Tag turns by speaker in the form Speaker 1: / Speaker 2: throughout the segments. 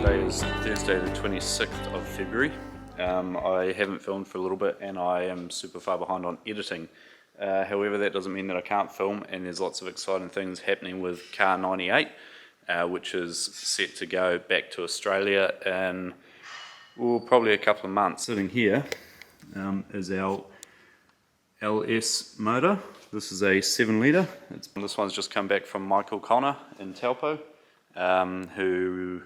Speaker 1: Today is Thursday the 26th of February. I haven't filmed for a little bit and I am super far behind on editing. However, that doesn't mean that I can't film, and there's lots of exciting things happening with car 98, which is set to go back to Australia in probably a couple of months. Sitting here is our LS motor. This is a 7 litre. This one's just come back from Michael Connor in Taupo, who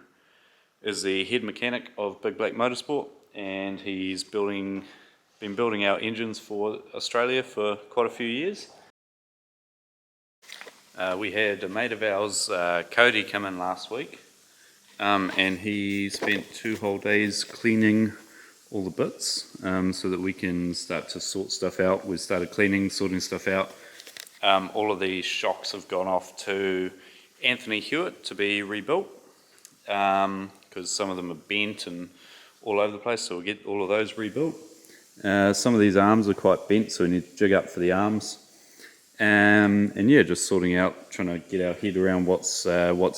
Speaker 1: is the head mechanic of Big Black Motorsport, and he's been building our engines for Australia for quite a few years. We had a mate of ours, Cody, come in last week, and he spent 2 whole days cleaning all the bits so that we can start to sort stuff out. We started cleaning, sorting stuff out. All of these shocks have gone off to Anthony Hewitt to be rebuilt, because some of them are bent and all over the place, so we'll get all of those rebuilt. Some of these arms are quite bent, so we need to jig up for the arms. And yeah, just sorting out, trying to get our head around what's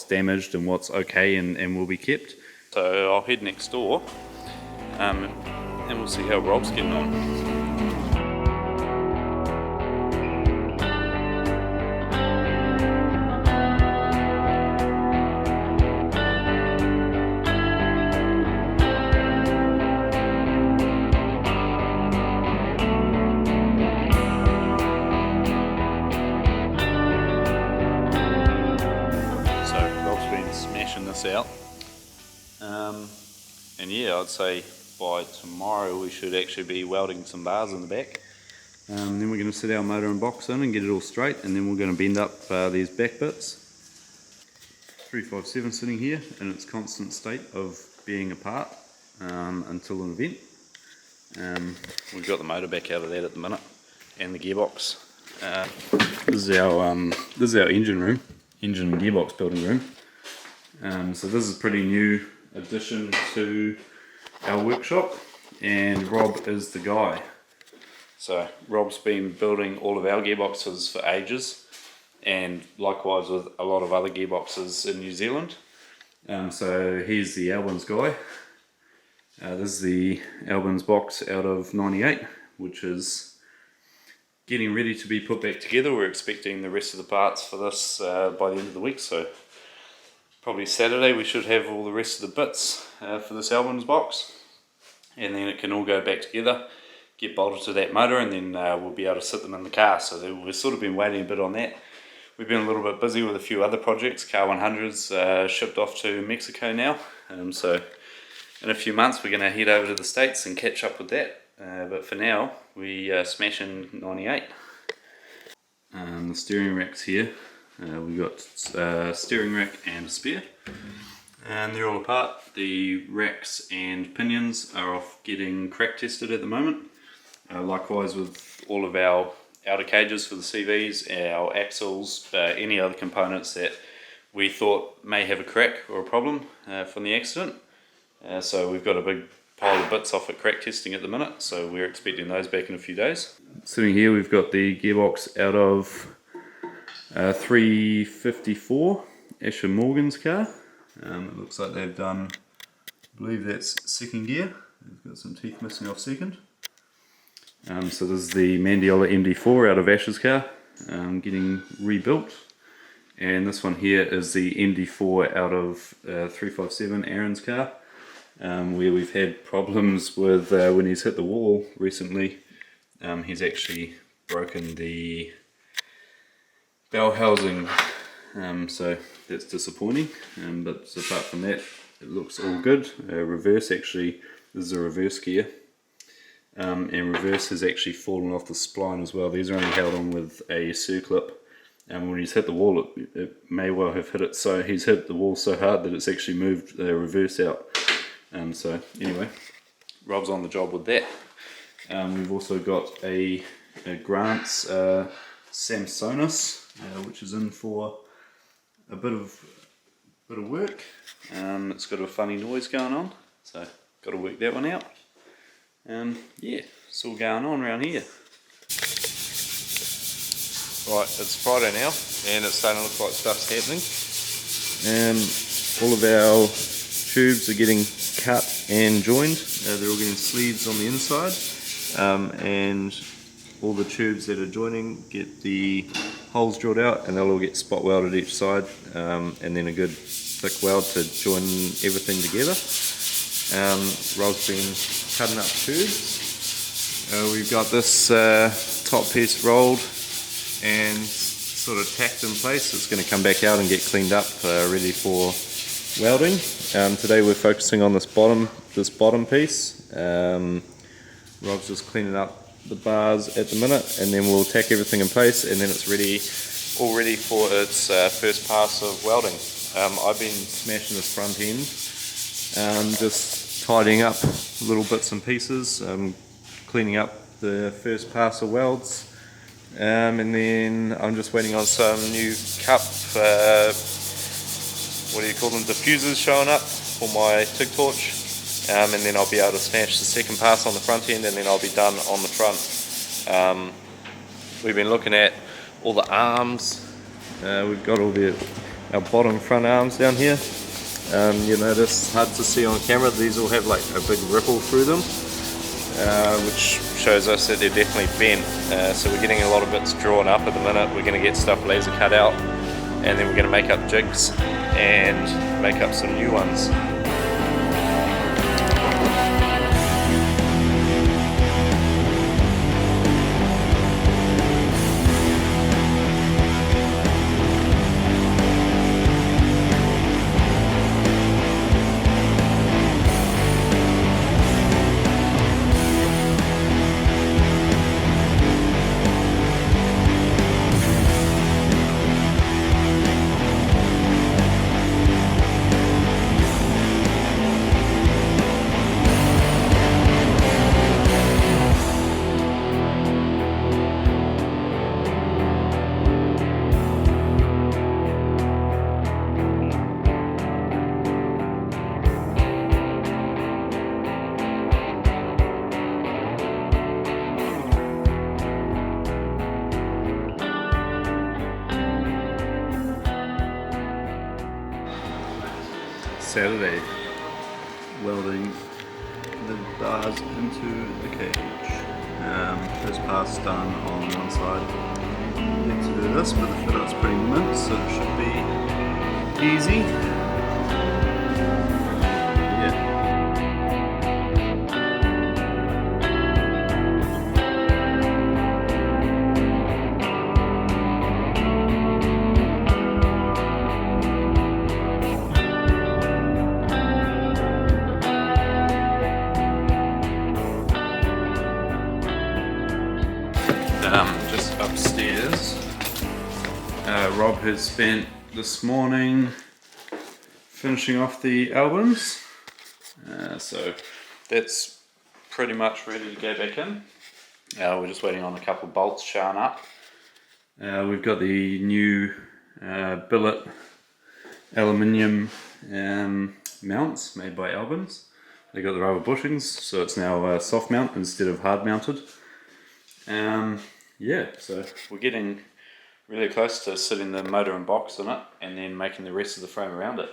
Speaker 1: damaged and what's okay and will be kept. So I'll head next door and we'll see how Rob's getting on. Smashing this out, and yeah, I'd say by tomorrow we should actually be welding some bars in the back. Then we're going to set our motor and box in and get it all straight, and then we're going to bend up these back bits. 357 sitting here in its constant state of being apart until an event. We've got the motor back out of that at the minute, and the gearbox. This is our engine and gearbox building room. So this is a pretty new addition to our workshop, and Rob is the guy. So Rob's been building all of our gearboxes for ages, and likewise with a lot of other gearboxes in New Zealand. So he's the Albans guy. This is the Albans box out of 98, which is getting ready to be put back together. We're expecting the rest of the parts for this by the end of the week, so probably Saturday we should have all the rest of the bits for this Albans box, and then it can all go back together, get bolted to that motor, and then we'll be able to sit them in the car. So we've sort of been waiting a bit on that. We've been a little bit busy with a few other projects. Car 100's shipped off to Mexico now, so in a few months we're going to head over to the States and catch up with that, but for now we smashing 98. The steering rack's here. We've got steering rack and a spare, and they're all apart. The racks and pinions are off getting crack tested at the moment. Likewise with all of our outer cages for the CVs, our axles, any other components that we thought may have a crack or a problem from the accident. So we've got a big pile of bits off at crack testing at the minute, so we're expecting those back in a few days. Sitting here we've got the gearbox out of 354 Asher Morgan's car. It looks like they've done, I believe that's second gear. They've got some teeth missing off second. So this is the Mandiola MD4 out of Asher's car, getting rebuilt. And this one here is the MD4 out of 357 Aaron's car, where we've had problems with when he's hit the wall recently. He's actually broken the bell housing, so that's disappointing, but apart from that it looks all good. Reverse, actually, this is a reverse gear, and reverse has actually fallen off the spline as well. These are only held on with a circlip, and when he's hit the wall it may well have hit it, so he's hit the wall so hard that it's actually moved the reverse out. So anyway, Rob's on the job with that. We've also got a Grant's Samsonus, which is in for a bit of work. It's got a funny noise going on, so got to work that one out. Yeah, it's all going on around here.
Speaker 2: Right, it's Friday now, and it's starting to look like stuff's happening.
Speaker 1: All of our tubes are getting cut and joined. They're all getting sleeves on the inside, and all the tubes that are joining get the holes drilled out, and they'll all get spot welded each side, and then a good thick weld to join everything together. Rob's been cutting up tubes. We've got this top piece rolled and sort of tacked in place. It's going to come back out and get cleaned up, ready for welding. Today we're focusing on this bottom piece. Rob's just cleaning up the bars at the minute, and then we'll tack everything in place, and then it's all ready for its first pass of welding. I've been smashing this front end, just tidying up little bits and pieces, cleaning up the first pass of welds, and then I'm just waiting on some new cup, diffusers showing up for my TIG torch. And then I'll be able to smash the second pass on the front end, and then I'll be done on the front. We've been looking at all the arms. We've got all our bottom front arms down here. You notice, hard to see on camera, these all have like a big ripple through them, which shows us that they're definitely bent. So we're getting a lot of bits drawn up at the minute. We're going to get stuff laser cut out, and then we're going to make up jigs and make up some new ones. Saturday, welding the bars into the cage. First pass done on one side. Need to do this, but the fit out's pretty mint, so it should be easy. Yeah. Just upstairs, Rob has spent this morning finishing off the albums, so that's pretty much ready to go back in. We're just waiting on a couple of bolts showing up. We've got the new billet aluminium mounts made by Albans. They got the rubber bushings, so it's now soft mount instead of hard mounted. Yeah, so we're getting really close to sitting the motor and box on it, and then making the rest of the frame around it.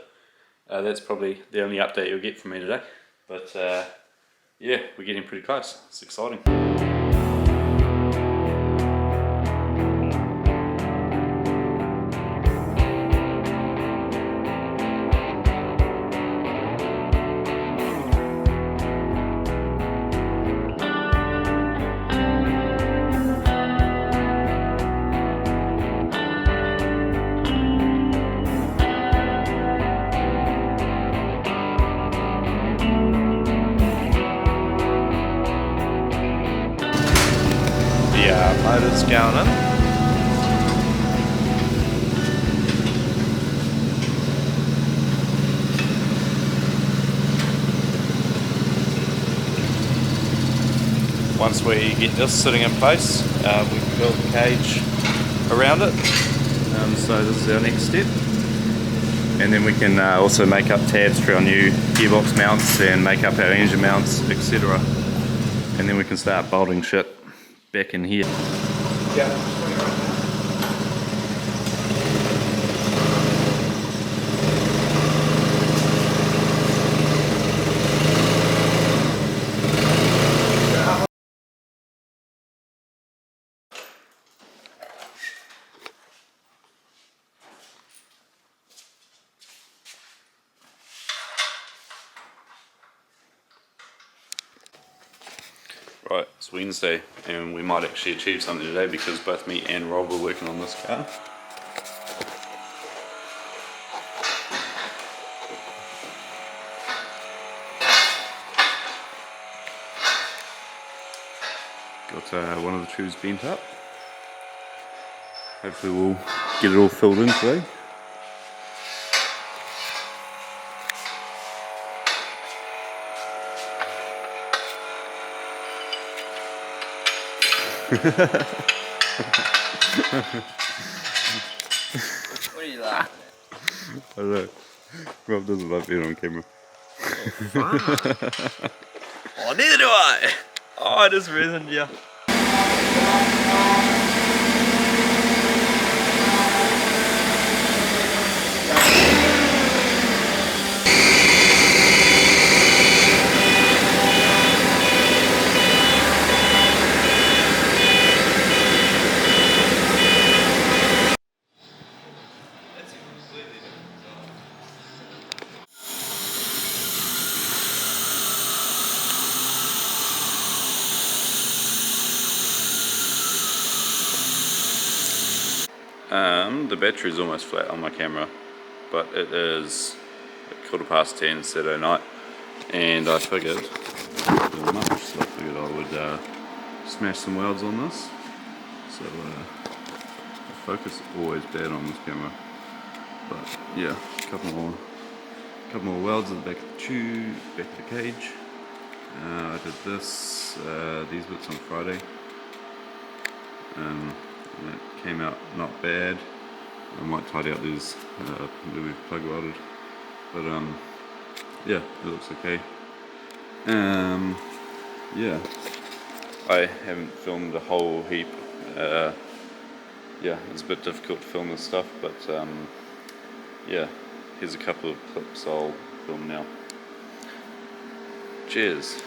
Speaker 1: That's probably the only update you'll get from me today, but yeah, we're getting pretty close. It's exciting. Motor's going in. Once we get this sitting in place, we can build the cage around it. So this is our next step. And then we can also make up tabs for our new gearbox mounts and make up our engine mounts, etc. And then we can start bolting shit back in here. Yeah. Right, it's Wednesday and we might actually achieve something today because both me and Rob are working on this car. Got one of the tubes bent up. Hopefully we'll get it all filled in today.
Speaker 2: What are you laughing
Speaker 1: I don't know. Rob doesn't like being on camera.
Speaker 2: at? Oh, neither do I! Oh, I just reasoned you.
Speaker 1: The battery's almost flat on my camera, but it is 10:15 Saturday night, and I figured, not much, so I figured I would smash some welds on this. So the focus is always bad on this camera, but yeah, a couple more welds at the back of the tube, back of the cage. I did these bits on Friday. And it came out not bad. I might tidy up these that we've plug welded, but yeah, it looks okay. Yeah, I haven't filmed a whole heap. Yeah, it's a bit difficult to film this stuff, but yeah, here's a couple of clips I'll film now. Cheers.